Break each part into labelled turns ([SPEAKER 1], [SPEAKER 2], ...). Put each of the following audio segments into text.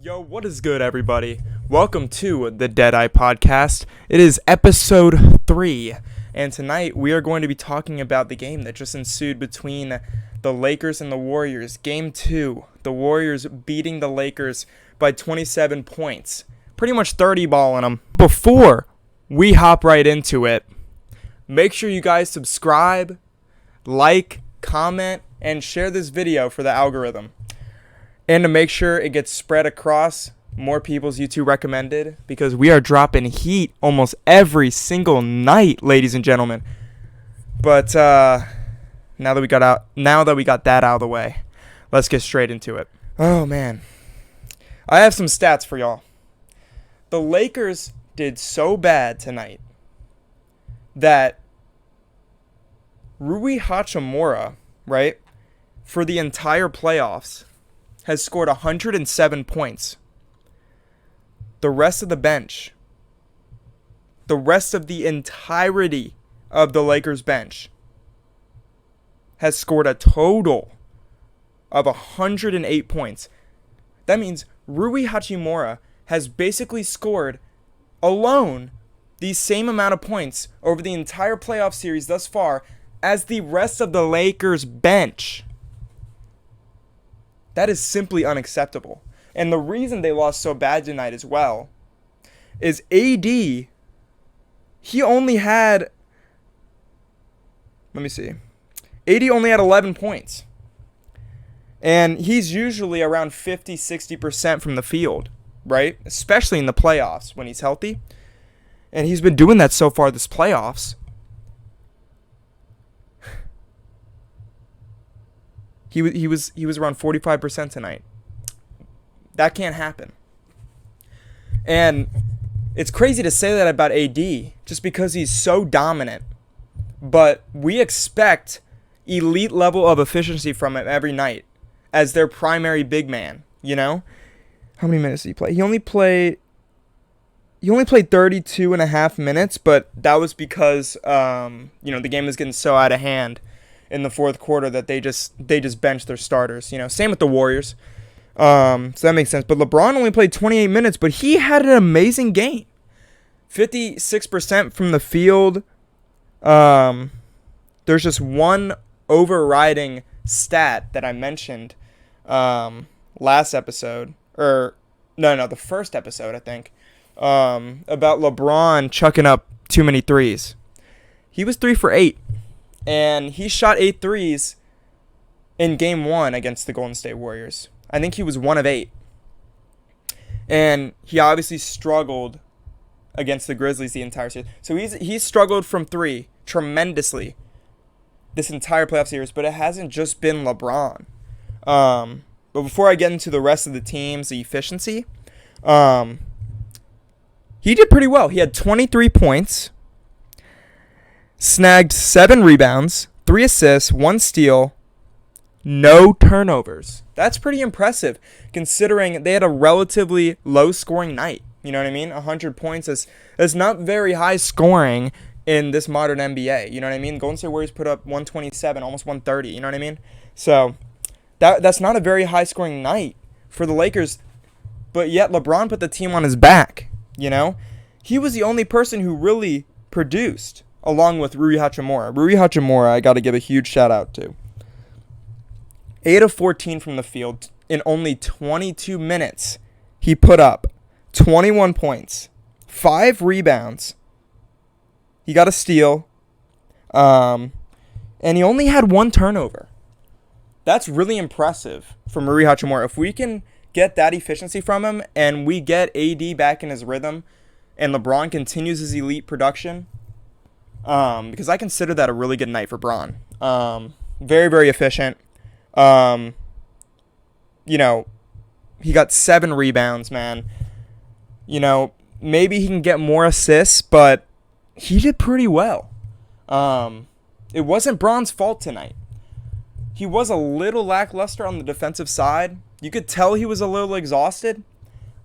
[SPEAKER 1] Yo, what is good, everybody? Welcome to the Deadeye Podcast. It is episode 3, and tonight we are going to be talking about the game that just ensued between the Lakers and the Warriors. Game 2, the Warriors beating the Lakers by 27 points. Pretty much 30 ball in them. Before we hop right into it, make sure you guys subscribe, like, comment, and share this video for the algorithm. And to make sure it gets spread across more people's YouTube recommended, because we are dropping heat almost every single night, ladies and gentlemen. But now that we got that out of the way, let's get straight into it. Oh man, I have some stats for y'all. The Lakers did so bad tonight that Rui Hachimura, right, for the entire playoffs, has scored 107 points. The rest of the bench, the rest of the entirety of the Lakers bench, has scored a total of 108 points. That means Rui Hachimura has basically scored alone the same amount of points over the entire playoff series thus far as the rest of the Lakers bench. That is simply unacceptable. And the reason they lost so bad tonight as well is AD, he only had, AD only had 11 points. And he's usually around 50-60% from the field, right? Especially in the playoffs when he's healthy. And he's been doing that so far this playoffs. He was around 45% tonight. That can't happen. And it's crazy to say that about AD just because he's so dominant. But we expect elite level of efficiency from him every night as their primary big man, you know? How many minutes did he play? He only played 32 and a half minutes, but that was because the game was getting so out of hand in the fourth quarter that they just benched their starters. Same with the Warriors. So that makes sense. But LeBron only played 28 minutes, but he had an amazing game. 56% from the field. There's just one overriding stat that I mentioned last episode. The first episode, I think. About LeBron chucking up too many threes. He was 3 for 8. And he shot 8 threes in Game 1 against the Golden State Warriors. I think he was 1 of 8. And he obviously struggled against the Grizzlies the entire series. So he's struggled from 3 tremendously this entire playoff series, but it hasn't just been LeBron. But before I get into the rest of the teams, the efficiency, he did pretty well. He had 23 points. Snagged 7 rebounds, 3 assists, 1 steal, no turnovers. That's pretty impressive considering they had a relatively low-scoring night. You know what I mean? 100 points is not very high scoring in this modern NBA. You know what I mean? Golden State Warriors put up 127, almost 130. You know what I mean? So that's not a very high-scoring night for the Lakers, but yet LeBron put the team on his back. He was the only person who really produced, along with Rui Hachimura. Rui Hachimura, I got to give a huge shout out to. 8 of 14 from the field in only 22 minutes. He put up 21 points, 5 rebounds. He got a steal. And he only had 1 turnover. That's really impressive from Rui Hachimura. If we can get that efficiency from him and we get AD back in his rhythm and LeBron continues his elite production, because I consider that a really good night for Bron. Very, very efficient. He got 7 rebounds, man. Maybe he can get more assists, but he did pretty well. It wasn't Bron's fault tonight. He was a little lackluster on the defensive side. You could tell he was a little exhausted,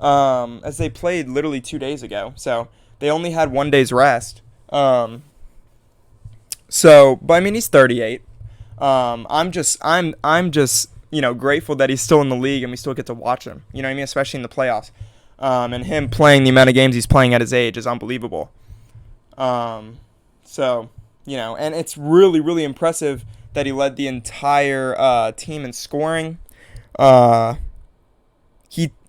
[SPEAKER 1] as they played literally 2 days ago. So they only had 1 day's rest. But I mean, he's 38. I'm just grateful that he's still in the league and we still get to watch him. You know what I mean? Especially in the playoffs. And him playing the amount of games he's playing at his age is unbelievable. So, and it's really, really impressive that he led the entire team in scoring.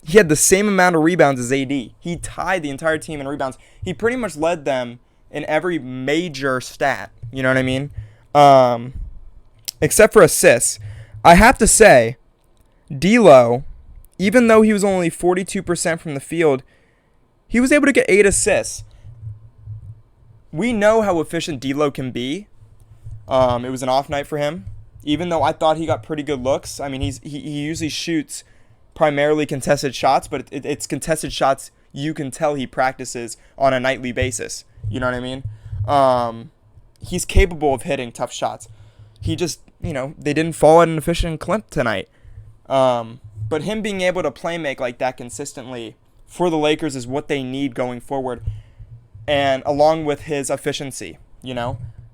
[SPEAKER 1] He had the same amount of rebounds as AD. He tied the entire team in rebounds. He pretty much led them in every major stat. You know what I mean? Except for assists. I have to say, D'Lo, even though he was only 42% from the field, he was able to get 8 assists. We know how efficient D'Lo can be. It was an off night for him. Even though I thought he got pretty good looks. I mean, he usually shoots primarily contested shots, but it's contested shots you can tell he practices on a nightly basis. You know what I mean? He's capable of hitting tough shots. He just, they didn't fall at an efficient clip tonight. But him being able to play make like that consistently for the Lakers is what they need going forward. And along with his efficiency,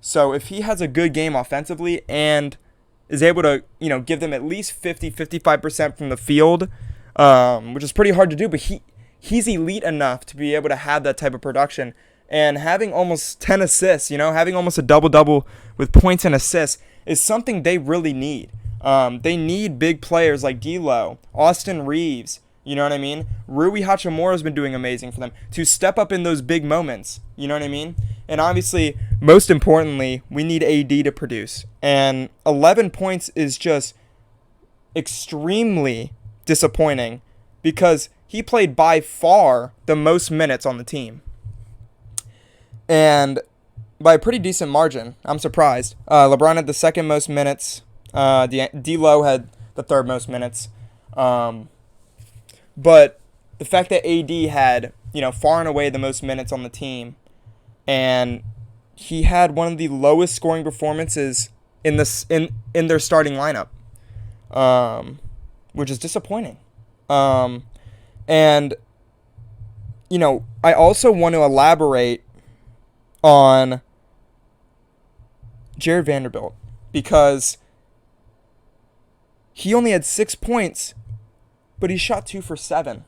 [SPEAKER 1] So if he has a good game offensively and is able to, give them at least 55% from the field, which is pretty hard to do, but he's elite enough to be able to have that type of production. And having almost 10 assists, having almost a double-double with points and assists is something they really need. They need big players like D'Lo, Austin Reeves, you know what I mean? Rui Hachimura's been doing amazing for them to step up in those big moments, you know what I mean? And obviously, most importantly, we need AD to produce. And 11 points is just extremely disappointing because he played by far the most minutes on the team. And by a pretty decent margin, I'm surprised. LeBron had the second most minutes. D'Lo had the third most minutes. But the fact that AD had, far and away the most minutes on the team, and he had one of the lowest scoring performances in their starting lineup, which is disappointing. And I also want to elaborate on Jared Vanderbilt because he only had 6 points, but he shot 2 for 7.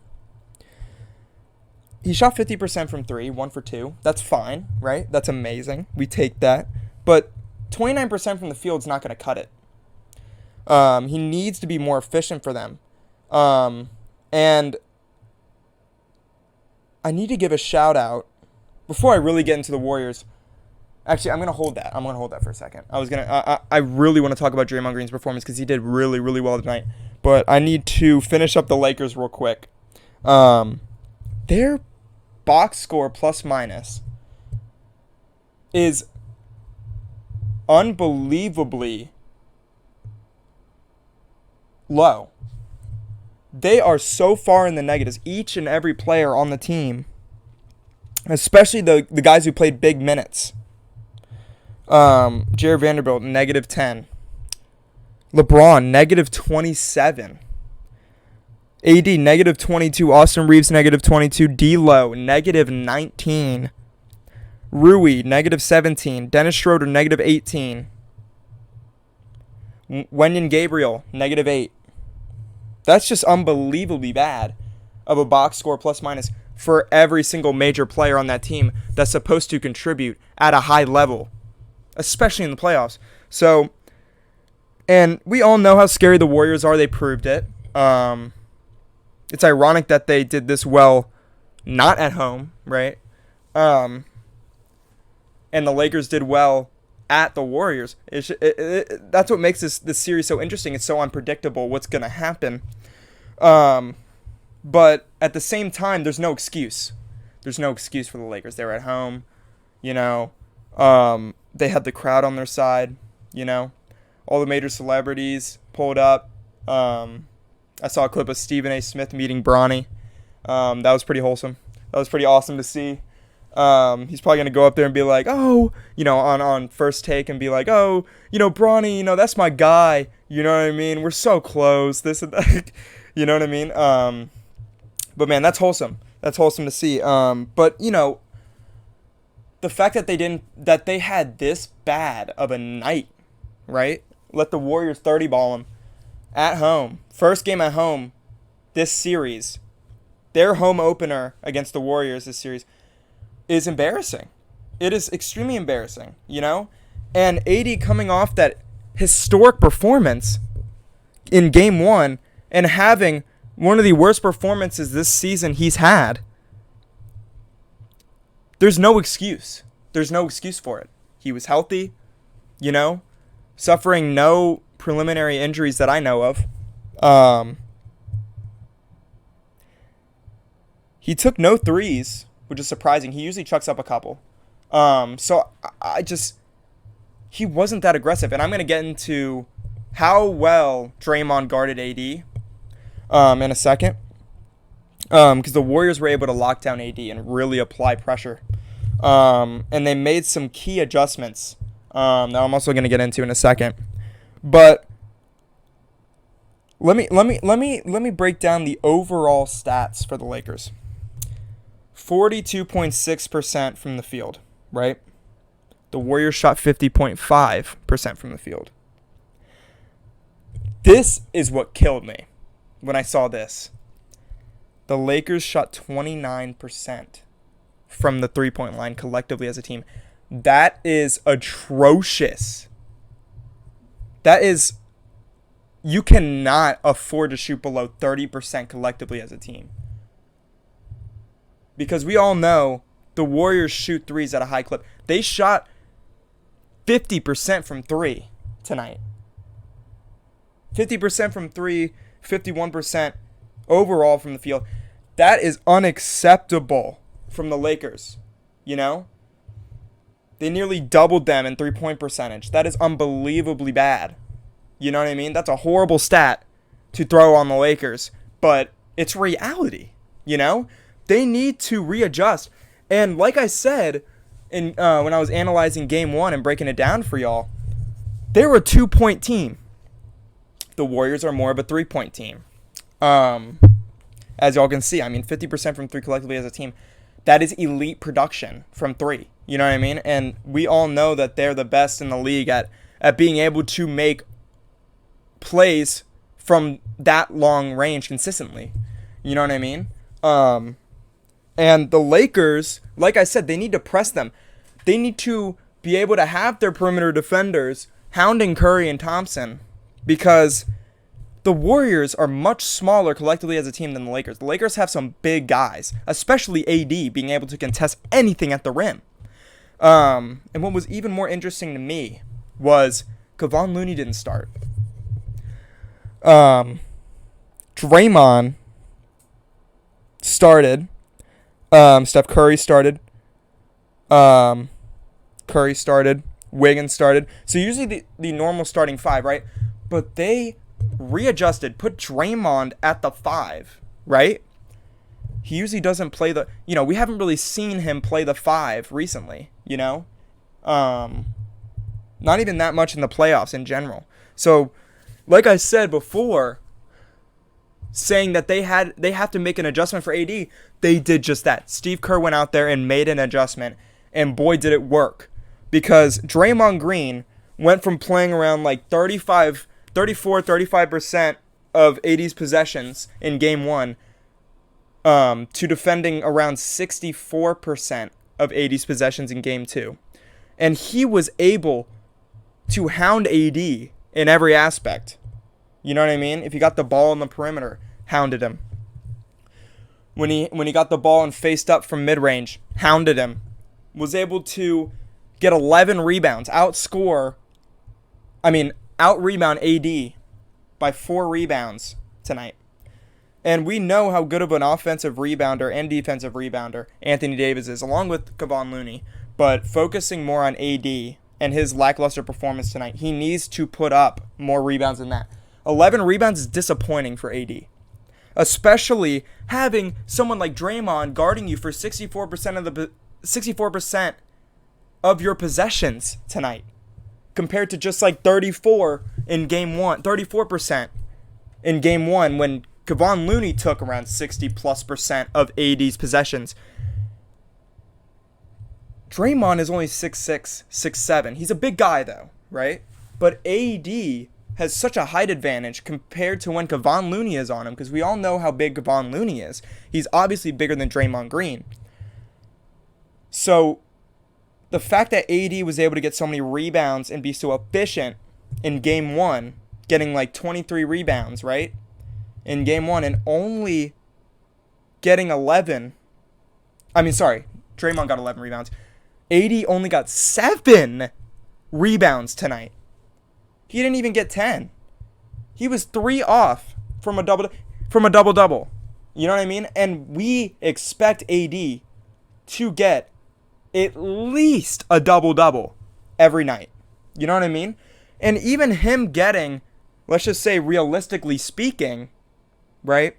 [SPEAKER 1] He shot 50% from 3, 1 for 2. That's fine, right? That's amazing. We take that. But 29% from the field is not going to cut it. He needs to be more efficient for them. And I need to give a shout out before I really get into the Warriors. Actually, I'm going to hold that. I'm going to hold that for a second. I really want to talk about Draymond Green's performance because he did really, really well tonight. But I need to finish up the Lakers real quick. Their box score plus minus is unbelievably low. They are so far in the negatives, each and every player on the team, especially the guys who played big minutes. Jared Vanderbilt, -10. LeBron, -27. AD, -22. Austin Reeves, -22. D'Lo, -19. Rui, -17. Dennis Schroeder, -18. Wenyen Gabriel, -8. That's just unbelievably bad of a box score plus minus for every single major player on that team that's supposed to contribute at a high level, especially in the playoffs. So, and we all know how scary the Warriors are. They proved it. It's ironic that they did this well not at home, right? And the Lakers did well at the Warriors. That's what makes this series so interesting. It's so unpredictable what's going to happen. But at the same time, there's no excuse. There's no excuse for the Lakers. They're at home, they had the crowd on their side, all the major celebrities pulled up. I saw a clip of Stephen A. Smith meeting Bronny. That was pretty wholesome. That was pretty awesome to see. He's probably going to go up there and be like, oh, on First Take and be like, oh, Bronny, that's my guy. You know what I mean? We're so close, this and that. You know what I mean? But, man, that's wholesome. That's wholesome to see. But, the fact that they had this bad of a night, right? Let the Warriors 30 ball them. at home. First game at home this series. Their home opener against the Warriors this series is embarrassing. It is extremely embarrassing, you know? And AD coming off that historic performance in game 1 and having one of the worst performances this season he's had. There's no excuse. There's no excuse for it. He was healthy, you know, suffering no preliminary injuries that I know of. He took no threes, which is surprising. He usually chucks up a couple. So he wasn't that aggressive. And I'm going to get into how well Draymond guarded AD in a second. Because the Warriors were able to lock down AD and really apply pressure. And they made some key adjustments that I'm also going to get into in a second. But let me break down the overall stats for the Lakers. 42.6% from the field, right? The Warriors shot 50.5% from the field. This is what killed me when I saw this. The Lakers shot 29% from the three-point line collectively as a team. That is atrocious. You cannot afford to shoot below 30% collectively as a team. Because we all know the Warriors shoot threes at a high clip. They shot 50% from three tonight. 50% from three, 51% overall from the field. That is unacceptable from the Lakers, you know? They nearly doubled them in three-point percentage. That is unbelievably bad. You know what I mean? That's a horrible stat to throw on the Lakers, but it's reality, you know? They need to readjust. And like I said when I was analyzing Game 1 and breaking it down for y'all, they were a 2-point team. The Warriors are more of a 3-point team. As y'all can see, I mean, 50% from three collectively as a team. That is elite production from three. You know what I mean? And we all know that they're the best in the league at being able to make plays from that long range consistently. You know what I mean? And the Lakers, like I said, they need to press them. They need to be able to have their perimeter defenders hounding Curry and Thompson, because the Warriors are much smaller collectively as a team than the Lakers. The Lakers have some big guys, especially AD being able to contest anything at the rim. And what was even more interesting to me was Kevon Looney didn't start. Draymond started. Steph Curry started. Curry started. Wiggins started. So usually the normal starting five, right? But they readjusted, put Draymond at the 5, right? He usually doesn't play the, we haven't really seen him play the 5 recently, not even that much in the playoffs in general. So, like I said before, saying that they have to make an adjustment for AD, they did just that. Steve Kerr went out there and made an adjustment, and boy, did it work. Because Draymond Green went from playing around like 35% of AD's possessions in Game 1 to defending around 64% of AD's possessions in Game 2. And he was able to hound AD in every aspect. You know what I mean? If he got the ball on the perimeter, hounded him. When he got the ball and faced up from mid-range, hounded him. Was able to get 11 rebounds, out-rebound AD by 4 rebounds tonight. And we know how good of an offensive rebounder and defensive rebounder Anthony Davis is, along with Kevon Looney. But focusing more on AD and his lackluster performance tonight, he needs to put up more rebounds than that. 11 rebounds is disappointing for AD. Especially having someone like Draymond guarding you for 64% of your possessions tonight, compared to just like 34% in Game 1 when Kevon Looney took around 60+% of AD's possessions. Draymond is only 6'6", 6'7". He's a big guy though, right? But AD has such a height advantage compared to when Kevon Looney is on him, because we all know how big Kevon Looney is. He's obviously bigger than Draymond Green. So the fact that AD was able to get so many rebounds and be so efficient in game 1, getting like 23 rebounds, right? In game 1, and only getting 11. Draymond got 11 rebounds. AD only got 7 rebounds tonight. He didn't even get 10. He was 3 off from a double-double. You know what I mean? And we expect AD to get at least a double-double every night. You know what I mean? And even him getting, let's just say realistically speaking, right?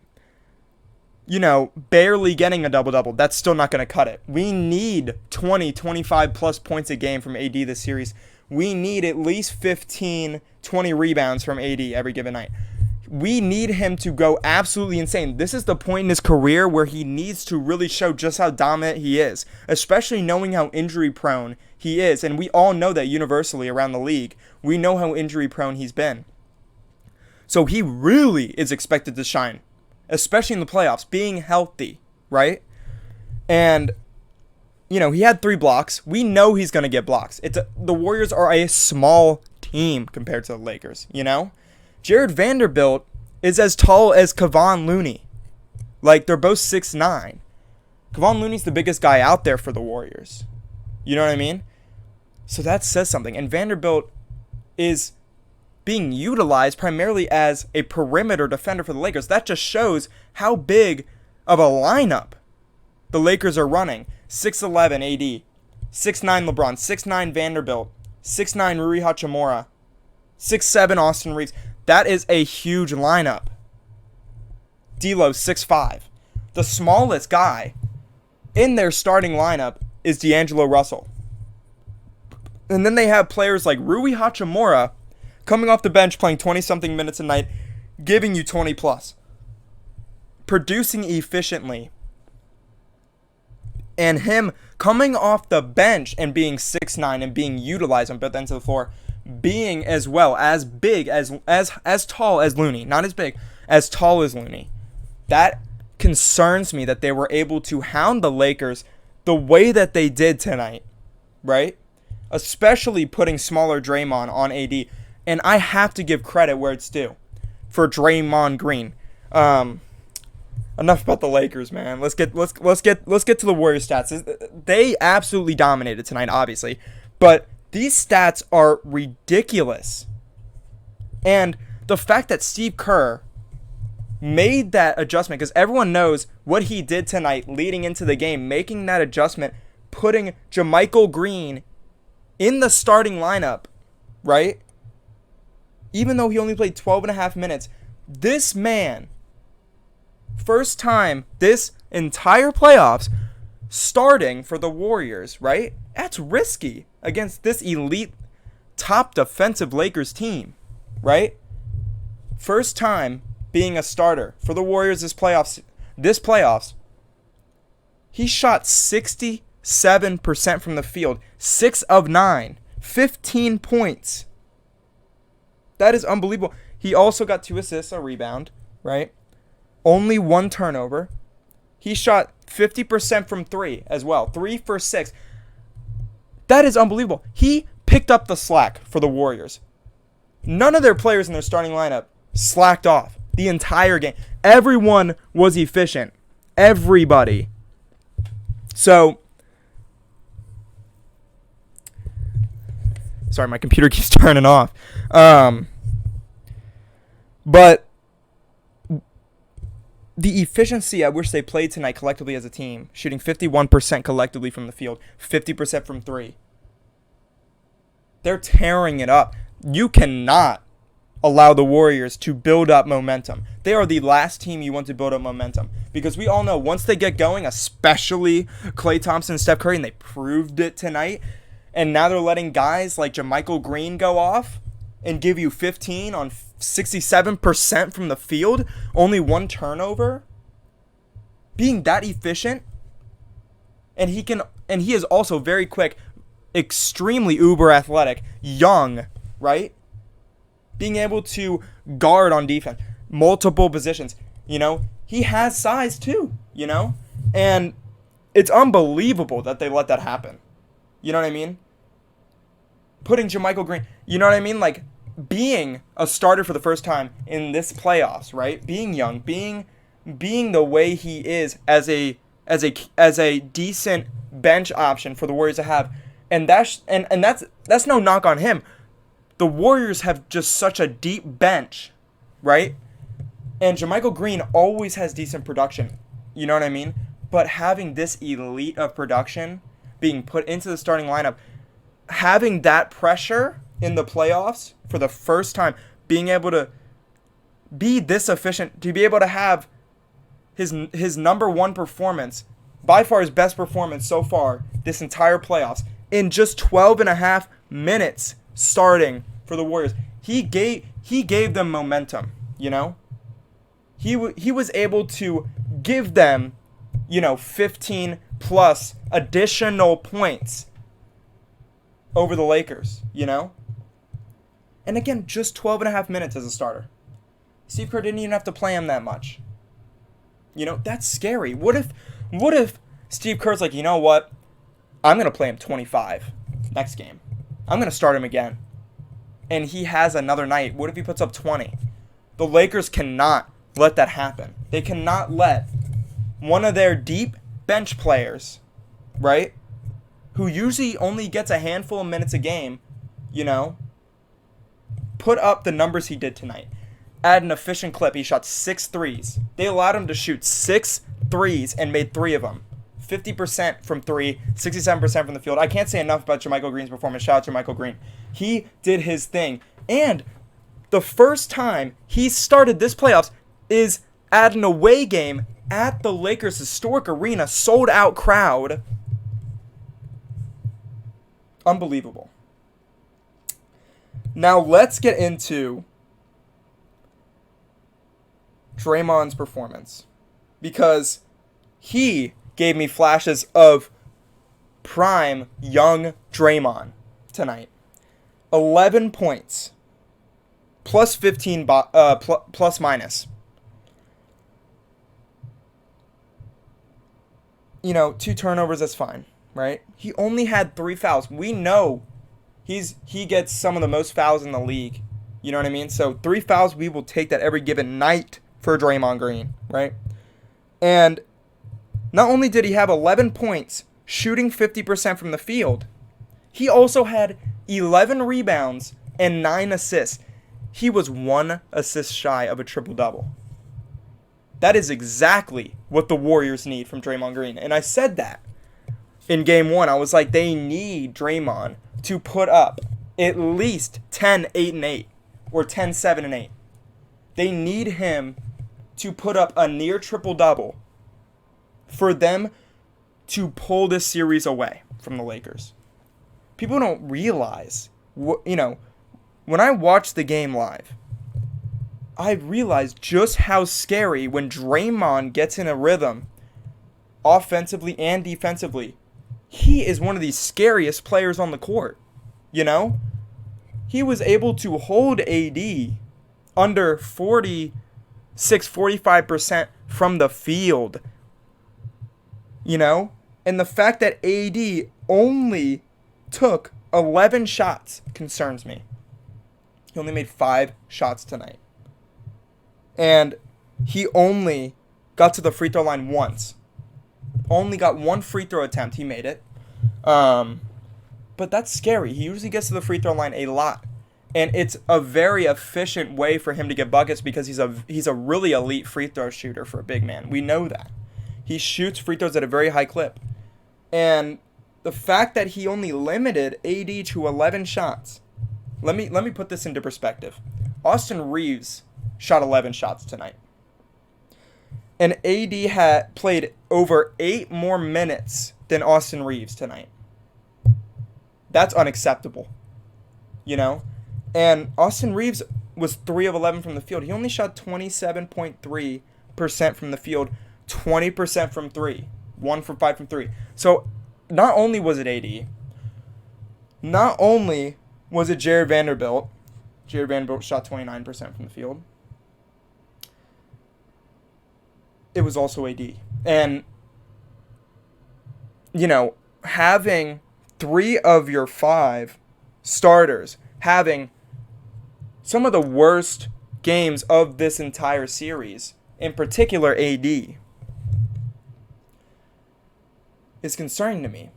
[SPEAKER 1] Barely getting a double-double, that's still not going to cut it. We need 20, 25 plus points a game from AD this series. We need at least 15, 20 rebounds from AD every given night. We need him to go absolutely insane. This is the point in his career where he needs to really show just how dominant he is, especially knowing how injury-prone he is. And we all know that universally around the league. We know how injury-prone he's been. So he really is expected to shine, especially in the playoffs, being healthy, right? And, he had 3 blocks. We know he's going to get blocks. The Warriors are a small team compared to the Lakers, Jared Vanderbilt is as tall as Kevon Looney. Like, they're both 6'9". Kevon Looney's the biggest guy out there for the Warriors. You know what I mean? So that says something. And Vanderbilt is being utilized primarily as a perimeter defender for the Lakers. That just shows how big of a lineup the Lakers are running. 6'11" AD, 6'9" LeBron, 6'9" Vanderbilt, 6'9" Rui Hachimura, 6'7" Austin Reeves. That is a huge lineup. D'Lo, 6'5". The smallest guy in their starting lineup is D'Angelo Russell. And then they have players like Rui Hachimura coming off the bench, playing 20-something minutes a night, giving you 20+. Producing efficiently. And him coming off the bench and being 6'9" and being utilized on both ends of the floor, being as well as big as tall as Looney, not as big, as tall as Looney. That concerns me that they were able to hound the Lakers the way that they did tonight, right? Especially putting smaller Draymond on AD. And I have to give credit where it's due for Draymond Green. Enough about the Lakers, man. Let's get to the Warriors stats. They absolutely dominated tonight, obviously, but these stats are ridiculous. And the fact that Steve Kerr made that adjustment, because everyone knows what he did tonight leading into the game, making that adjustment, putting JaMychal Green in the starting lineup, right? Even though he only played 12 and a half minutes, this man, first time this entire playoffs, starting for the Warriors, right? That's risky against this elite top defensive Lakers team, right? First time being a starter for the Warriors this playoffs. He shot 67% from the field, 6 of 9, 15 points. That is unbelievable. He also got 2 assists, a rebound, right? Only 1 turnover. He shot 50% from 3 as well. 3 for 6. That is unbelievable. He picked up the slack for the Warriors. None of their players in their starting lineup slacked off the entire game. Everyone was efficient. Everybody. So, sorry, my computer keeps turning off. But the efficiency at which they played tonight collectively as a team, shooting 51% collectively from the field, 50% from 3. They're tearing it up. You cannot allow the Warriors to build up momentum. They are the last team you want to build up momentum. Because we all know once they get going, especially Klay Thompson and Steph Curry, and they proved it tonight, and now they're letting guys like JaMychal Green go off and give you 15 on 67% from the field, only 1 turnover, being that efficient, and he is also very quick, extremely uber athletic, young, right? being able to guard on defense, multiple positions. He has size too, and it's unbelievable that they let that happen. You know what I mean? Putting JaMychal Green, you know what I mean? Like, being a starter for the first time in this playoffs, right? Being young, being the way he is as a decent bench option for the Warriors to have, and that's no knock on him. The Warriors have just such a deep bench, right? And JaMychal Green always has decent production. You know what I mean? But having this elite of production being put into the starting lineup, having that pressure in the playoffs for the first time, being able to be this efficient, to be able to have his number one performance, by far his best performance so far this entire playoffs, in just 12 and a half minutes starting for the Warriors. He gave them momentum, He was able to give them, 15 plus additional points over the Lakers, And again, just 12 and a half minutes as a starter. Steve Kerr didn't even have to play him that much. That's scary. What if Steve Kerr's like, you know what? I'm going to play him 25 next game. I'm going to start him again. And he has another night. What if he puts up 20? The Lakers cannot let that happen. They cannot let one of their deep bench players, right, who usually only gets a handful of minutes a game, put up the numbers he did tonight. At an efficient clip, he shot 6 threes. They allowed him to shoot 6 threes and made 3 of them. 50% from 3, 67% from the field. I can't say enough about JaMychal Green's performance. Shout out to JaMychal Green. He did his thing. And the first time he started this playoffs is at an away game at the Lakers' historic arena, sold-out crowd. Unbelievable. Now let's get into Draymond's performance, because he gave me flashes of prime young Draymond tonight. 11 points, plus 15 plus minus. 2 turnovers, that's fine, right? He only had 3 fouls. We know he gets some of the most fouls in the league. You know what I mean? So 3 fouls, we will take that every given night for Draymond Green, right? And not only did he have 11 points, shooting 50% from the field, he also had 11 rebounds and 9 assists. He was 1 assist shy of a triple-double. That is exactly what the Warriors need from Draymond Green. And I said that in Game 1. I was like, they need Draymond to put up at least 10, 8, and 8, or 10, 7, and 8. They need him to put up a near triple-double for them to pull this series away from the Lakers. People don't realize, when I watched the game live, I realized just how scary when Draymond gets in a rhythm, offensively and defensively. He is one of the scariest players on the court, He was able to hold AD under 45% from the field, And the fact that AD only took 11 shots concerns me. He only made 5 shots tonight. And he only got to the free throw line once. Only got 1 free throw attempt. He made it. But that's scary. He usually gets to the free throw line a lot. And it's a very efficient way for him to get buckets because he's a really elite free throw shooter for a big man. We know that. He shoots free throws at a very high clip. And the fact that he only limited AD to 11 shots. Let me put this into perspective. Austin Reeves shot 11 shots tonight. And AD had played over 8 more minutes than Austin Reeves tonight. That's unacceptable. And Austin Reeves was 3 of 11 from the field. He only shot 27.3% from the field, 20% from 3, 1 for 5 from 3. So not only was it AD, not only was it Jared Vanderbilt Jared Vanderbilt shot 29% from the field. It was also AD. And, having 3 of your 5 starters having some of the worst games of this entire series, in particular AD, is concerning to me.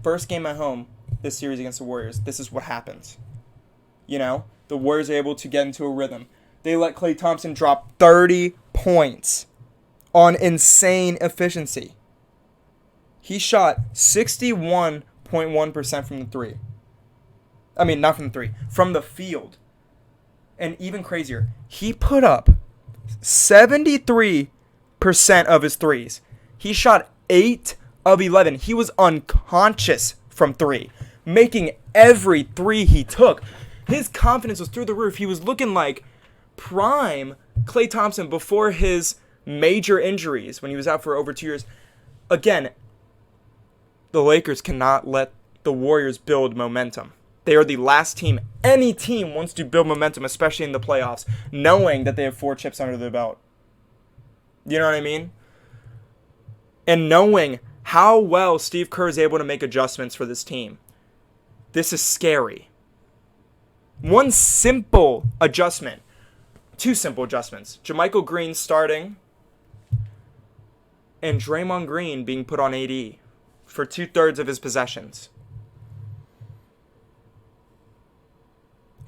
[SPEAKER 1] First game at home this series against the Warriors, this is what happens. The Warriors are able to get into a rhythm. They let Klay Thompson drop 30 points on insane efficiency. He shot 61.1% from the 3. I mean, not from the 3, from the field. And even crazier, he put up 73% of his threes. He shot 8 of 11. He was unconscious from 3, making every 3 he took. His confidence was through the roof. He was looking like prime Klay Thompson before his major injuries when he was out for over 2 years. Again, the Lakers cannot let the Warriors build momentum. They are the last team any team wants to build momentum, especially in the playoffs, knowing that they have 4 chips under their belt. You know what I mean? And knowing how well Steve Kerr is able to make adjustments for this team. This is scary. One simple adjustment. 2 simple adjustments. JaMychal Green starting and Draymond Green being put on AD for 2/3 of his possessions.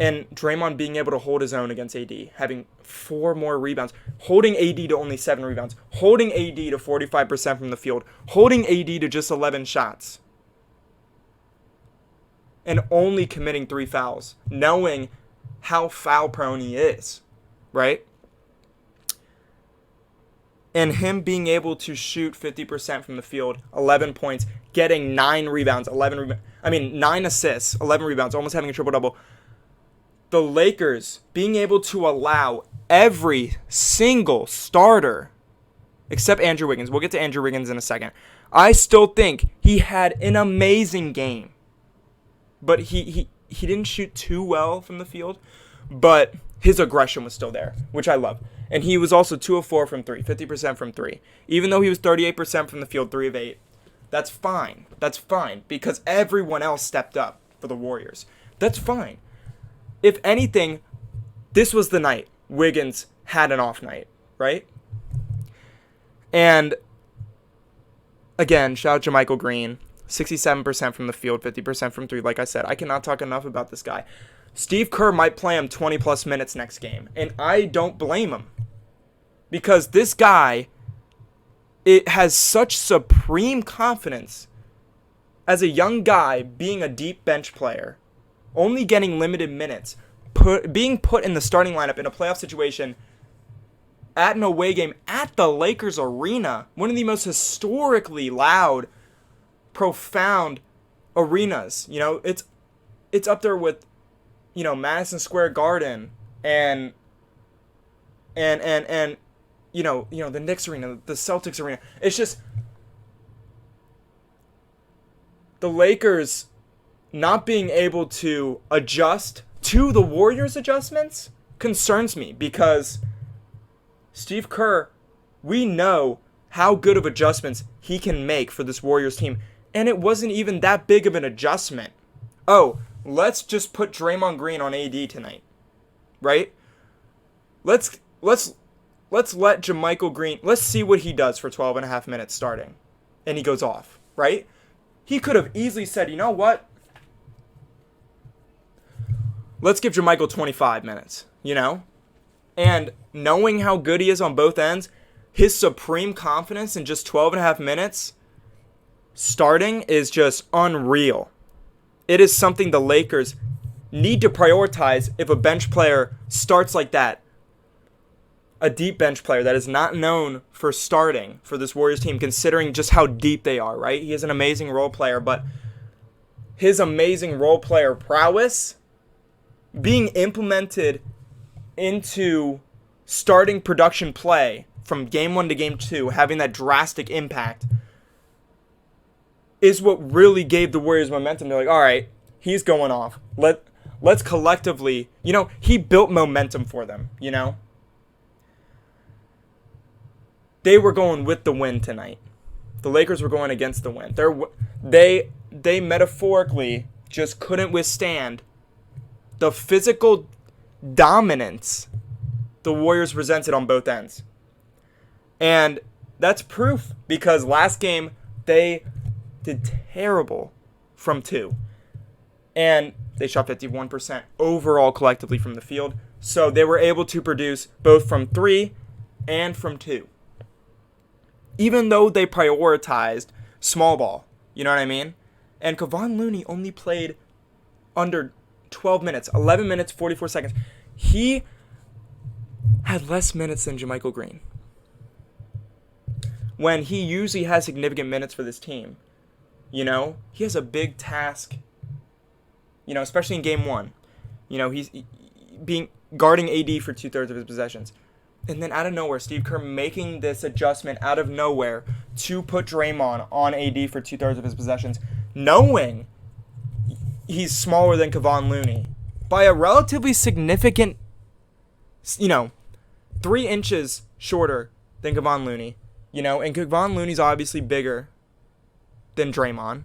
[SPEAKER 1] And Draymond being able to hold his own against AD, having 4 more rebounds, holding AD to only 7 rebounds, holding AD to 45% from the field, holding AD to just 11 shots, and only committing 3 fouls, knowing how foul prone he is, right? And him being able to shoot 50% from the field, 11 points, getting 9 rebounds, 9 assists, 11 rebounds, almost having a triple-double. The Lakers being able to allow every single starter, except Andrew Wiggins. We'll get to Andrew Wiggins in a second. I still think he had an amazing game. But he didn't shoot too well from the field. But his aggression was still there, which I love. And he was also 2 of 4 from 3, 50% from 3. Even though he was 38% from the field, 3 of 8. That's fine. That's fine. Because everyone else stepped up for the Warriors. That's fine. If anything, this was the night Wiggins had an off night, right? And again, shout out JaMychal Green, 67% from the field, 50% from 3. Like I said, I cannot talk enough about this guy. Steve Kerr might play him 20-plus minutes next game, and I don't blame him. Because this guy, it has such supreme confidence as a young guy being a deep bench player, only getting limited minutes, being put in the starting lineup in a playoff situation at an away game at the Lakers arena, one of the most historically loud, profound arenas. It's up there with, Madison Square Garden and the Knicks arena, the Celtics arena. It's just the Lakers not being able to adjust to the Warriors' adjustments concerns me, because Steve Kerr, we know how good of adjustments he can make for this Warriors team, and it wasn't even that big of an adjustment. Oh, let's just put Draymond Green on AD tonight, right? Let's let JaMychal Green, let's see what he does for 12 and a half minutes starting, and he goes off, right? He could have easily said, you know what? Let's give JaMychal 25 minutes, And knowing how good he is on both ends, his supreme confidence in just 12 and a half minutes starting is just unreal. It is something the Lakers need to prioritize if a bench player starts like that. A deep bench player that is not known for starting for this Warriors team, considering just how deep they are, right? He is an amazing role player, but his amazing role player prowess being implemented into starting production play from game 1 to game 2, having that drastic impact, is what really gave the Warriors momentum. They're like, all right, he's going off. let's collectively, he built momentum for them, They were going with the wind tonight. The Lakers were going against the wind. They metaphorically just couldn't withstand the physical dominance the Warriors presented on both ends. And that's proof, because last game they did terrible from 2. And they shot 51% overall collectively from the field. So they were able to produce both from 3 and from 2. Even though they prioritized small ball. You know what I mean? And Kevon Looney only played under 12 minutes, 11 minutes, 44 seconds. He had less minutes than JaMychal Green, when he usually has significant minutes for this team. He has a big task, especially in game 1. He's guarding AD for 2/3 of his possessions. And then out of nowhere, Steve Kerr making this adjustment out of nowhere to put Draymond on AD for 2/3 of his possessions, knowing he's smaller than Kevon Looney by a relatively significant, 3 inches shorter than Kevon Looney, and Kevon Looney's obviously bigger than Draymond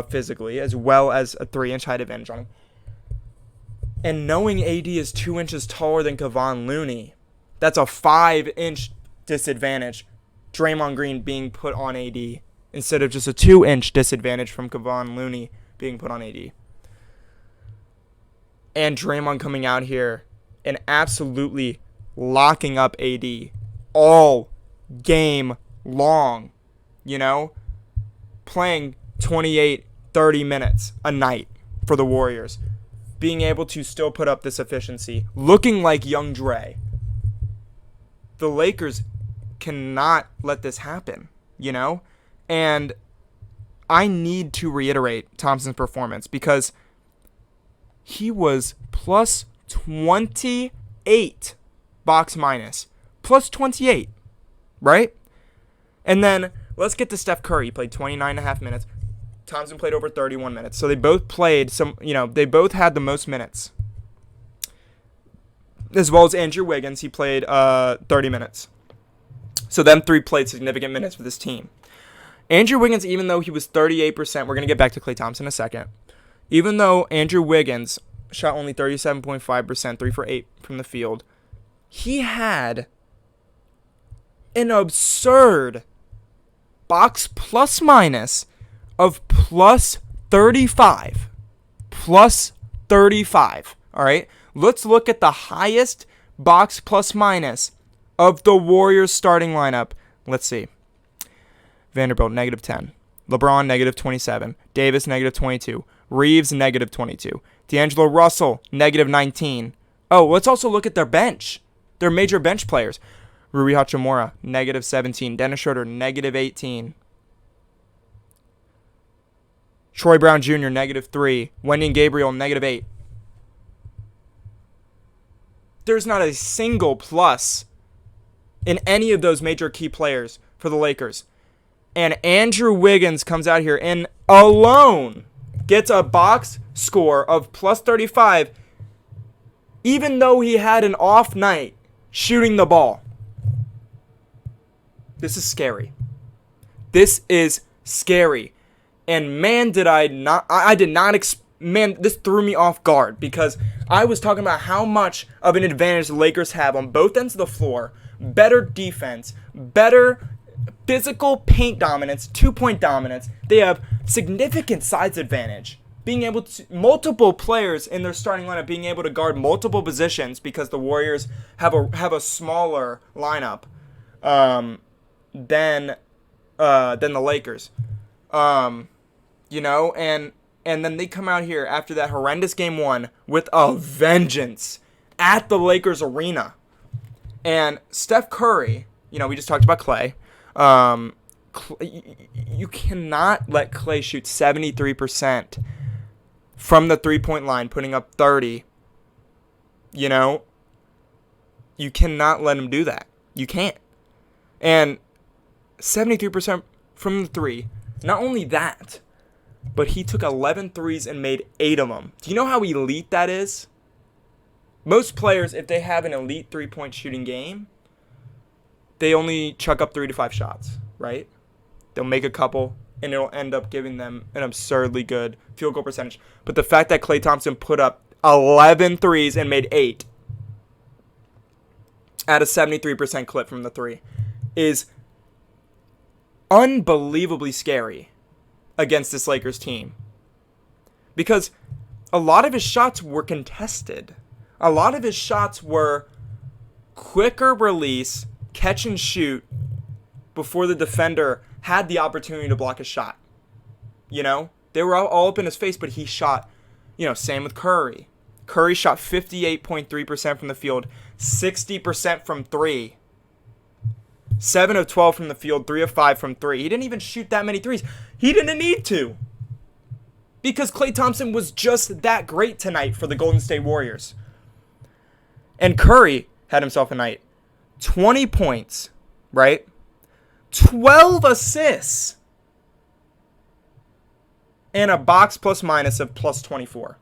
[SPEAKER 1] physically, as well as a 3-inch height advantage on him. And knowing AD is 2 inches taller than Kevon Looney, that's a 5-inch disadvantage. Draymond Green being put on AD instead of just a 2-inch disadvantage from Kevon Looney being put on AD. And Draymond coming out here and absolutely locking up AD all game long, playing 28, 30 minutes a night for the Warriors, being able to still put up this efficiency, looking like young Dre. The Lakers cannot let this happen, And I need to reiterate Thompson's performance, because he was plus 28 box minus. Plus 28, right? And then let's get to Steph Curry. He played 29.5 minutes. Thompson played over 31 minutes. So they both played they both had the most minutes. As well as Andrew Wiggins, he played 30 minutes. So them 3 played significant minutes for this team. Andrew Wiggins, even though he was 38%, we're going to get back to Klay Thompson in a second. Even though Andrew Wiggins shot only 37.5%, 3 for 8 from the field, he had an absurd box plus minus of plus 35. Plus 35. All right? Let's look at the highest box plus minus of the Warriors starting lineup. Let's see. Vanderbilt, -10. LeBron, -27. Davis, -22. Reeves, -22. D'Angelo Russell, -19. Oh, let's also look at their bench. Their major bench players. Rui Hachimura, -17. Dennis Schroeder, -18. Troy Brown Jr., -3. Wenyen Gabriel, -8. There's not a single plus in any of those major key players for the Lakers. And Andrew Wiggins comes out here and alone gets a box score of plus 35, even though he had an off night shooting the ball. This is scary. This is scary. And man, did I not, I did not, man, this threw me off guard, because I was talking about how much of an advantage the Lakers have on both ends of the floor. Better defense, better physical paint dominance, 2-point dominance. They have significant size advantage. Being able to, multiple players in their starting lineup being able to guard multiple positions, because the Warriors have a smaller lineup than the Lakers. And then they come out here after that horrendous game 1 with a vengeance at the Lakers arena. And Steph Curry, we just talked about Klay. You cannot let Klay shoot 73% from the 3-point line, putting up 30. You cannot let him do that. You can't. And 73% from the 3. Not only that, but he took 11 threes and made 8 of them. Do you know how elite that is? Most players, if they have an elite three-point shooting game, they only chuck up 3 to 5 shots, right? They'll make a couple, and it'll end up giving them an absurdly good field goal percentage. But the fact that Klay Thompson put up 11 threes and made 8 at a 73% clip from the 3 is unbelievably scary against this Lakers team. Because a lot of his shots were contested. A lot of his shots were quicker release, catch and shoot before the defender had the opportunity to block a shot. You know, they were all up in his face, but he shot, same with Curry. Curry shot 58.3% from the field, 60% from 3. 7 of 12 from the field, 3 of 5 from 3. He didn't even shoot that many threes. He didn't need to. Because Klay Thompson was just that great tonight for the Golden State Warriors. And Curry had himself a night. 20 points, right? 12 assists. And a box plus minus of plus 24.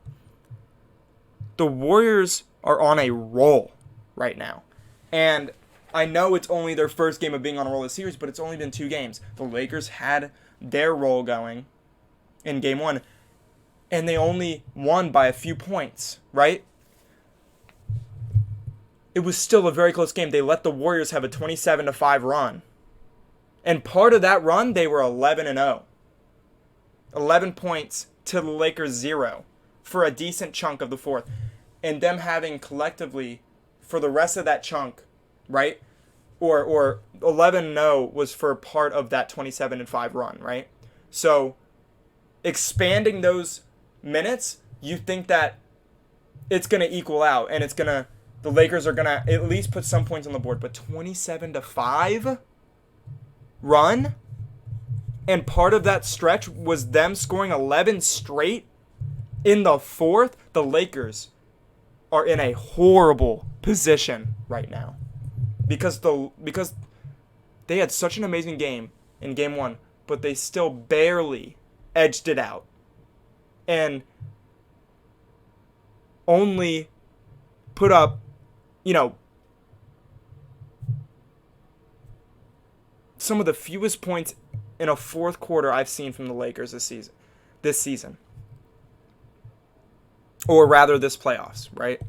[SPEAKER 1] The Warriors are on a roll right now. And I know it's only their first game of being on a roll this series, but it's only been 2 games. The Lakers had their roll going in game 1, and they only won by a few points, right? It was still a very close game. They let the Warriors have a 27-5 run. And part of that run, they were 11-0. 11 points to the Lakers 0 for a decent chunk of the fourth. And them having collectively, for the rest of that chunk, right? Or 11-0 was for part of that 27-5 run, right? So expanding those minutes, you think that it's going to equal out, and the Lakers are going to at least put some points on the board. But 27-5 run, and part of that stretch was them scoring 11 straight in the fourth. The Lakers are in a horrible position right now because they had such an amazing game in game 1, but they still barely edged it out and only put up, some of the fewest points in a fourth quarter I've seen from the Lakers this season. Or rather, this playoffs, right?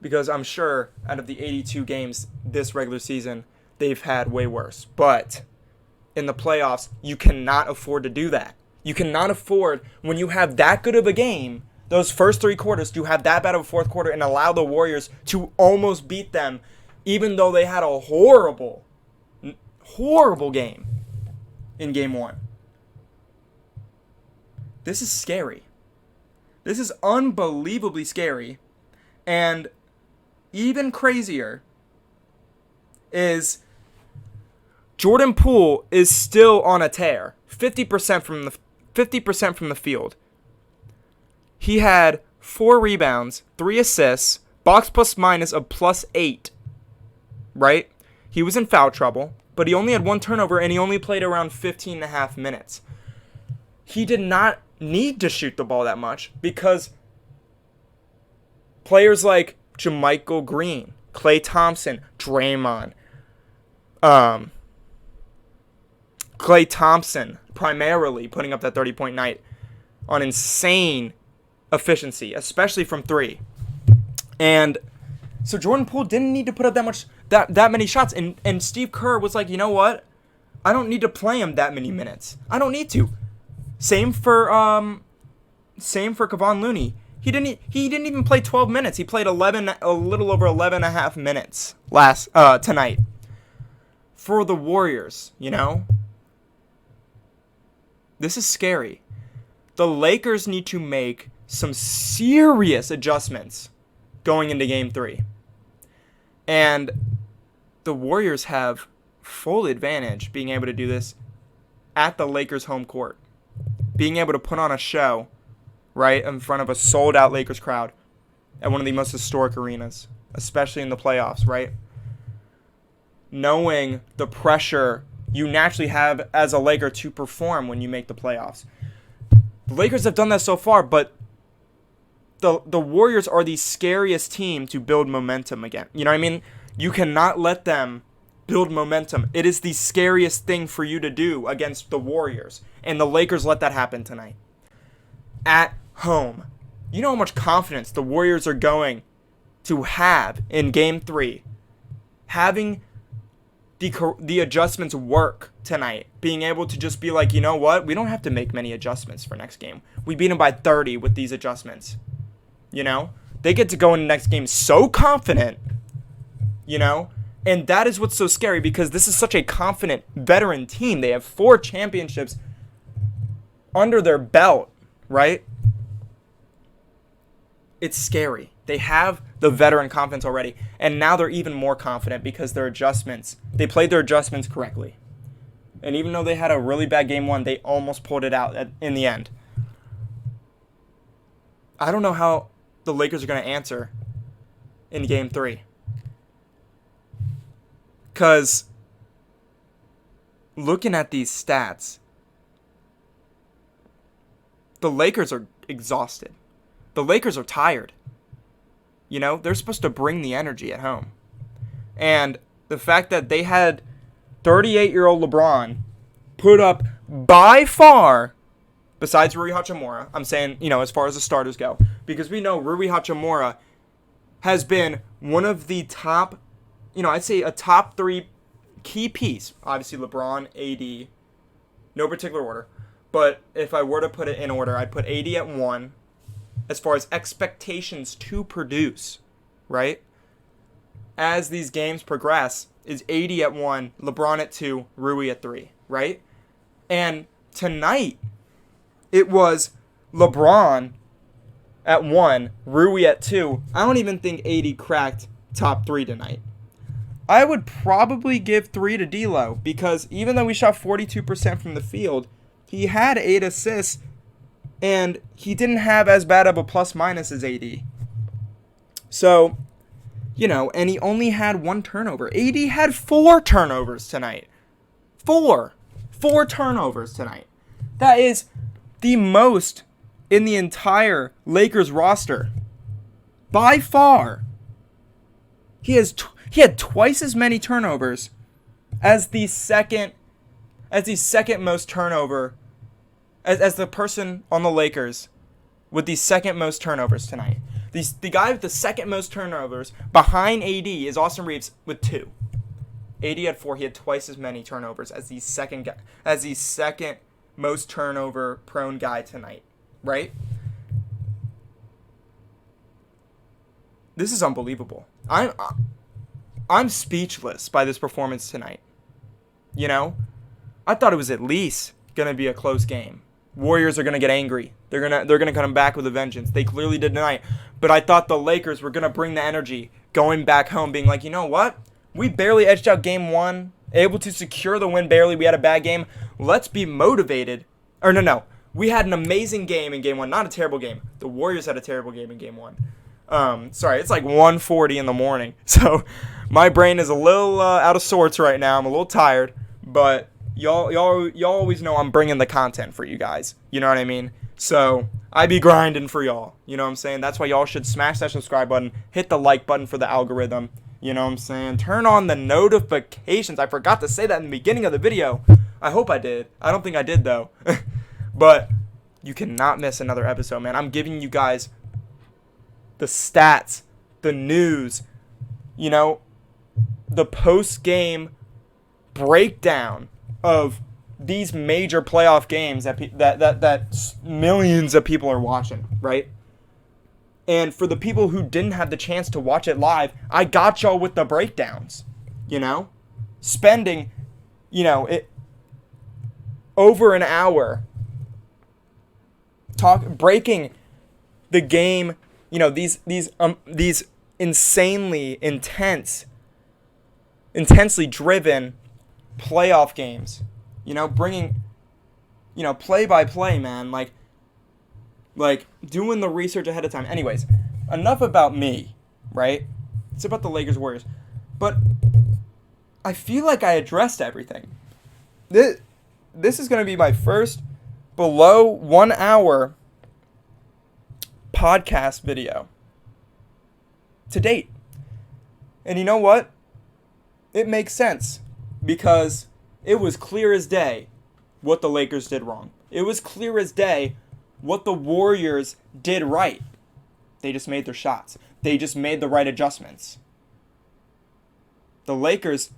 [SPEAKER 1] Because I'm sure out of the 82 games this regular season, they've had way worse. But in the playoffs, you cannot afford to do that. You cannot afford, when you have that good of a game, those first 3 quarters, to have that bad of a fourth quarter and allow the Warriors to almost beat them, even though they had a horrible game in game 1. This is scary. This is unbelievably scary. And even crazier is Jordan Poole is still on a tear. 50% from the field. He had 4 rebounds, 3 assists, box plus minus of plus 8. Right? He was in foul trouble, but he only had 1 turnover and he only played around 15.5 minutes. He did not need to shoot the ball that much because players like JaMychal Green, Klay Thompson, Draymond, Klay Thompson primarily putting up that 30-point night on insane efficiency, especially from 3. And so Jordan Poole didn't need to put up that many shots. And Steve Kerr was like, you know what? I don't need to play him that many minutes. I don't need to. Same for Kevon Looney. He didn't even play 12 minutes. He played a little over 11 and a half minutes tonight for the Warriors, This is scary. The Lakers need to make some serious adjustments going into game 3. And the Warriors have full advantage being able to do this at the Lakers home court. Being able to put on a show right in front of a sold-out Lakers crowd at one of the most historic arenas, especially in the playoffs, right? Knowing the pressure you naturally have as a Laker to perform when you make the playoffs. The Lakers have done that so far, but the Warriors are the scariest team to build momentum again. You know what I mean? You cannot let them build momentum. It is the scariest thing for you to do against the Warriors. And the Lakers let that happen tonight. At home. You know how much confidence the Warriors are going to have in Game 3. Having the adjustments work tonight. Being able to just be like, you know what? We don't have to make many adjustments for next game. We beat them by 30 with these adjustments. You know? They get to go in the next game so confident. You know? And that is what's so scary, because this is such a confident veteran team. They have 4 championships under their belt, right? It's scary. They have the veteran confidence already, and now they're even more confident because their adjustments, they played their adjustments correctly. And even though they had a really bad game 1, they almost pulled it out in the end. I don't know how the Lakers are going to answer in Game 3. Because looking at these stats, the Lakers are exhausted. The Lakers are tired. You know, they're supposed to bring the energy at home. And the fact that they had 38-year-old LeBron put up by far, besides Rui Hachimura, I'm saying, you know, as far as the starters go, because we know Rui Hachimura has been one of the top, you know, I'd say a top 3 key piece. Obviously, LeBron, AD, no particular order. But if I were to put it in order, I'd put AD at 1 as far as expectations to produce, right? As these games progress, is AD at 1, LeBron at 2, Rui at 3, right? And tonight, it was LeBron at 1, Rui at 2. I don't even think AD cracked top 3 tonight. I would probably give 3 to D'Lo, because even though we shot 42% from the field, he had 8 assists, and he didn't have as bad of a plus-minus as AD. So, you know, and he only had 1 turnover. AD had 4 turnovers tonight. 4 turnovers tonight. That is the most in the entire Lakers roster. By far. He had twice as many turnovers as the second most turnover, as the person on the Lakers with the second most turnovers tonight. The guy with the second most turnovers behind AD is Austin Reeves with 2. AD had 4. He had twice as many turnovers as the second most turnover prone guy tonight, right? This is unbelievable. I'm speechless by this performance tonight. You know, I thought it was at least gonna be a close game. Warriors are gonna get angry. They're gonna come back with a vengeance. They clearly did tonight. But I thought the Lakers were gonna bring the energy, going back home, being like, you know what? We barely edged out game 1, able to secure the win barely. We had a bad game. Let's be motivated. Or no. We had an amazing game in game 1, not a terrible game. The Warriors had a terrible game in game 1. Sorry, it's like 1:40 in the morning. So my brain is a little out of sorts right now. I'm a little tired, but y'all always know I'm bringing the content for you guys. You know what I mean? So I be grinding for y'all. You know what I'm saying? That's why y'all should smash that subscribe button, hit the like button for the algorithm. You know what I'm saying? Turn on the notifications. I forgot to say that in the beginning of the video. I hope I did. I don't think I did, though. But you cannot miss another episode, man. I'm giving you guys the stats, the news, you know, the post-game breakdown of these major playoff games that millions of people are watching, right? And for the people who didn't have the chance to watch it live, I got y'all with the breakdowns, you know? Spending, you know, over an hour breaking the game, you know, these insanely intensely driven playoff games, you know, bringing, you know, play by play, man, like doing the research ahead of time. Anyways, enough about me, right? It's about the Lakers Warriors. But I feel like I addressed everything. This is going to be my first below 1 hour podcast video to date. And you know what? It makes sense because it was clear as day what the Lakers did wrong. It was clear as day what the Warriors did right. They just made their shots. They just made the right adjustments. The Lakers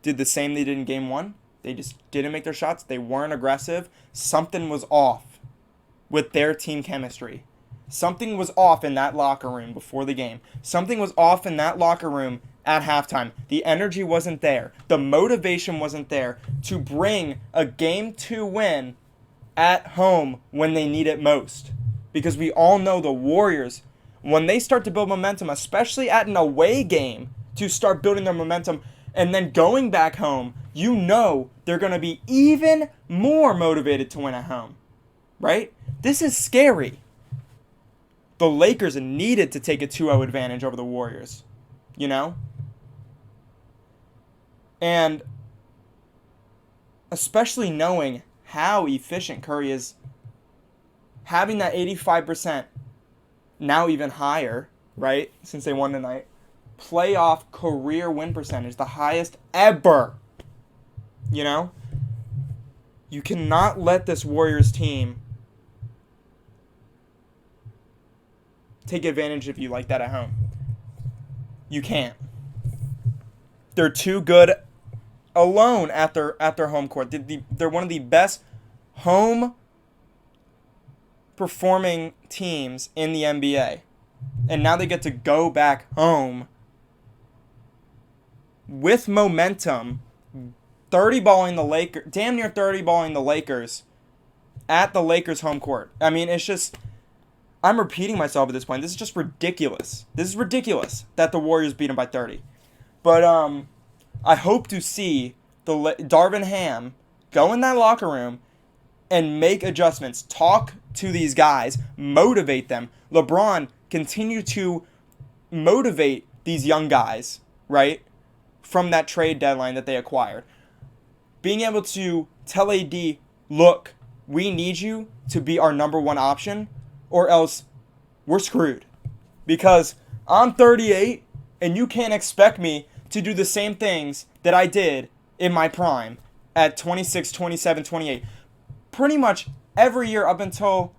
[SPEAKER 1] did the same they did in game 1. They just didn't make their shots. They weren't aggressive. Something was off with their team chemistry. Something was off in that locker room before the game. Something was off in that locker room at halftime. The energy wasn't there. The motivation wasn't there to bring a Game 2 win at home when they need it most. Because we all know the Warriors, when they start to build momentum, especially at an away game, to start building their momentum and then going back home, you know they're going to be even more motivated to win at home. Right? This is scary. The Lakers needed to take a 2-0 advantage over the Warriors. You know? And especially knowing how efficient Curry is, having that 85%, now even higher, right? Since they won tonight. Playoff career win percentage, the highest ever. You know? You cannot let this Warriors team take advantage of you like that at home. You can't. They're too good alone at their home court. They're one of the best home performing teams in the NBA. And now they get to go back home with momentum, 30-balling the Lakers, damn near 30-balling the Lakers at the Lakers home court. I mean, it's just, I'm repeating myself at this point. This is just ridiculous. This is ridiculous that the Warriors beat them by 30. But I hope to see Darvin Ham go in that locker room and make adjustments, talk to these guys, motivate them. LeBron continue to motivate these young guys, right, from that trade deadline that they acquired. Being able to tell AD, look, we need you to be our number one option or else we're screwed. Because I'm 38 and you can't expect me to do the same things that I did in my prime at 26, 27, 28. Pretty much every year up until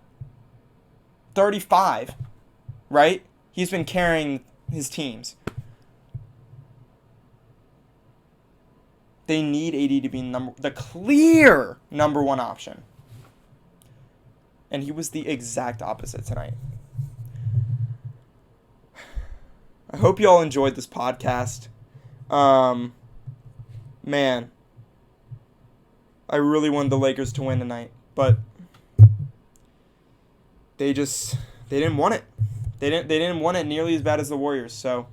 [SPEAKER 1] 35, right? He's been carrying his teams. They need AD to be the clear number one option. And he was the exact opposite tonight. I hope you all enjoyed this podcast. Man, I really wanted the Lakers to win tonight, but they didn't want it. They didn't want it nearly as bad as the Warriors. So,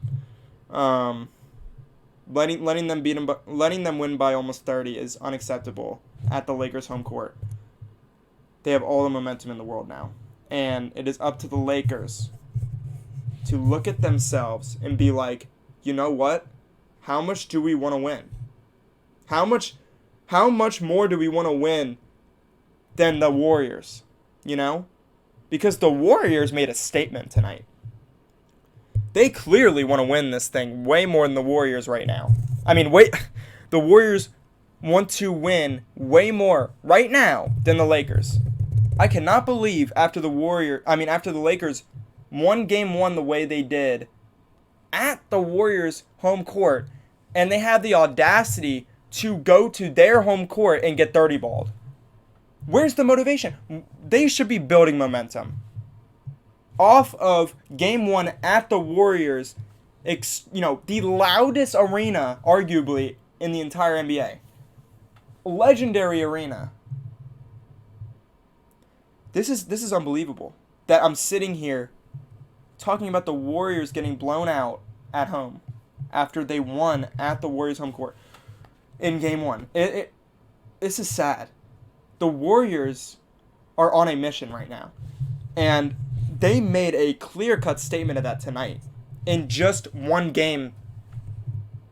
[SPEAKER 1] letting them win by almost 30 is unacceptable at the Lakers home court. They have all the momentum in the world now, and it is up to the Lakers to look at themselves and be like, you know what? How much do we want to win? How much more do we want to win than the Warriors? You know? Because the Warriors made a statement tonight. They clearly want to win this thing way more than the Warriors right now. I mean, the Warriors want to win way more right now than the Lakers. I cannot believe after the Lakers won game one the way they did at the Warriors home court, and they have the audacity to go to their home court and get 30-balled. Where's the motivation? They should be building momentum. Off of game one at the Warriors, the loudest arena, arguably, in the entire NBA. Legendary arena. This is unbelievable that I'm sitting here talking about the Warriors getting blown out at home after they won at the Warriors home court in game one. This is sad. The Warriors are on a mission right now, and they made a clear-cut statement of that tonight in just one game,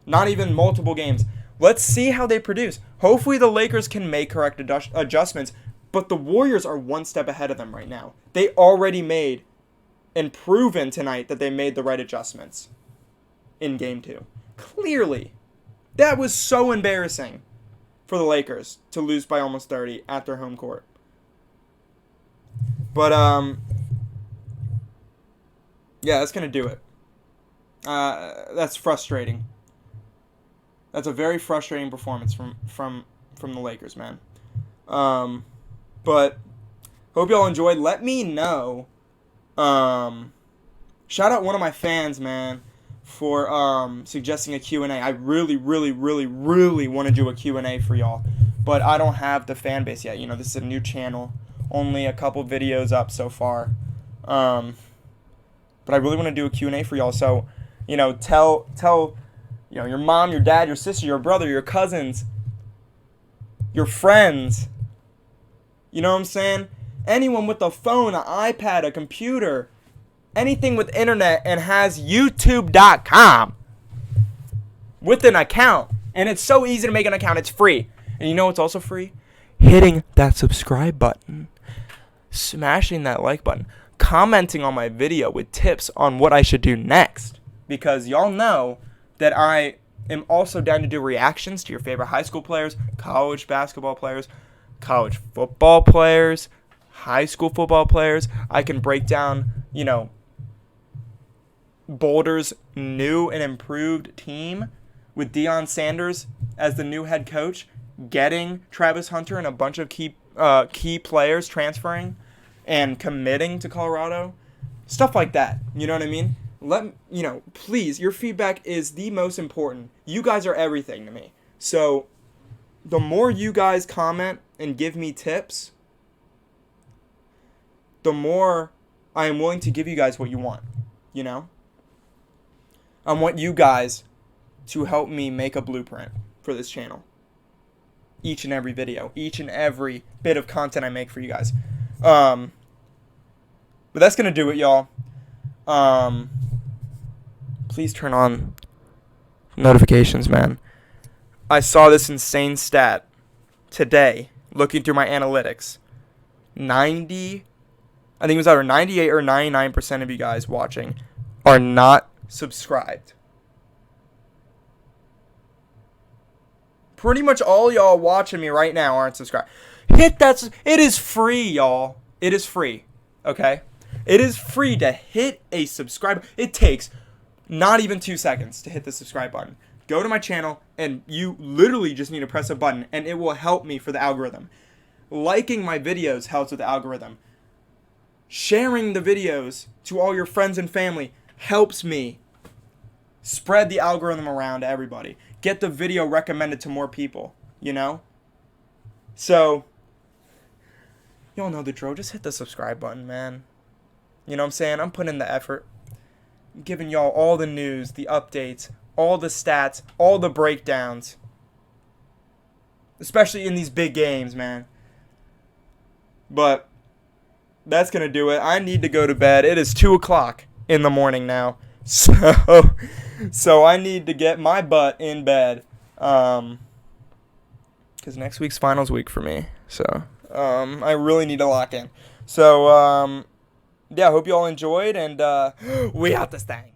[SPEAKER 1] not even multiple games. Let's see how they produce. Hopefully the Lakers can make correct adjustments But the Warriors are one step ahead of them right now. They already made and proven tonight that they made the right adjustments in Game 2. Clearly. That was so embarrassing for the Lakers to lose by almost 30 at their home court. But, yeah, that's going to do it. That's frustrating. That's a very frustrating performance from the Lakers, man. But hope y'all enjoyed. Let me know. Shout out one of my fans, man, for suggesting a Q&A. I really, really, really, really want to do a Q&A for y'all. But I don't have the fan base yet. You know, this is a new channel. Only a couple videos up so far. But I really want to do a Q&A for y'all. So, you know, tell you know, your mom, your dad, your sister, your brother, your cousins, your friends. You know what I'm saying? Anyone with a phone, an iPad, a computer, anything with internet and has YouTube.com with an account. And it's so easy to make an account. It's free. And you know what's also free? Hitting that subscribe button. Smashing that like button. Commenting on my video with tips on what I should do next. Because y'all know that I am also down to do reactions to your favorite high school players, college basketball players, college football players, high school football players. I can break down, you know, Boulder's new and improved team with Deion Sanders as the new head coach, getting Travis Hunter and a bunch of key players transferring and committing to Colorado. Stuff like that. You know what I mean? You know, please, your feedback is the most important. You guys are everything to me. So the more you guys comment and give me tips, the more I am willing to give you guys what you want, you know? I want you guys to help me make a blueprint for this channel. Each and every video, each and every bit of content I make for you guys. But that's going to do it, y'all. Please turn on notifications, man. I saw this insane stat today, looking through my analytics. I think it was either 98 or 99% of you guys watching are not subscribed. Pretty much all y'all watching me right now aren't subscribed. Hit that. It is free, y'all. It is free. Okay? It is free to hit a subscribe. It takes not even 2 seconds to hit the subscribe button. Go to my channel, and you literally just need to press a button, and it will help me for the algorithm. Liking my videos helps with the algorithm. Sharing the videos to all your friends and family helps me spread the algorithm around to everybody. Get the video recommended to more people, you know? So, y'all know the drill. Just hit the subscribe button, man. You know what I'm saying? I'm putting in the effort. I'm giving y'all all the news, the updates, all the stats, all the breakdowns. Especially in these big games, man. But that's going to do it. I need to go to bed. It is 2 o'clock in the morning now. So I need to get my butt in bed. Because next week's finals week for me. So I really need to lock in. So, yeah, I hope you all enjoyed. And we out this thing.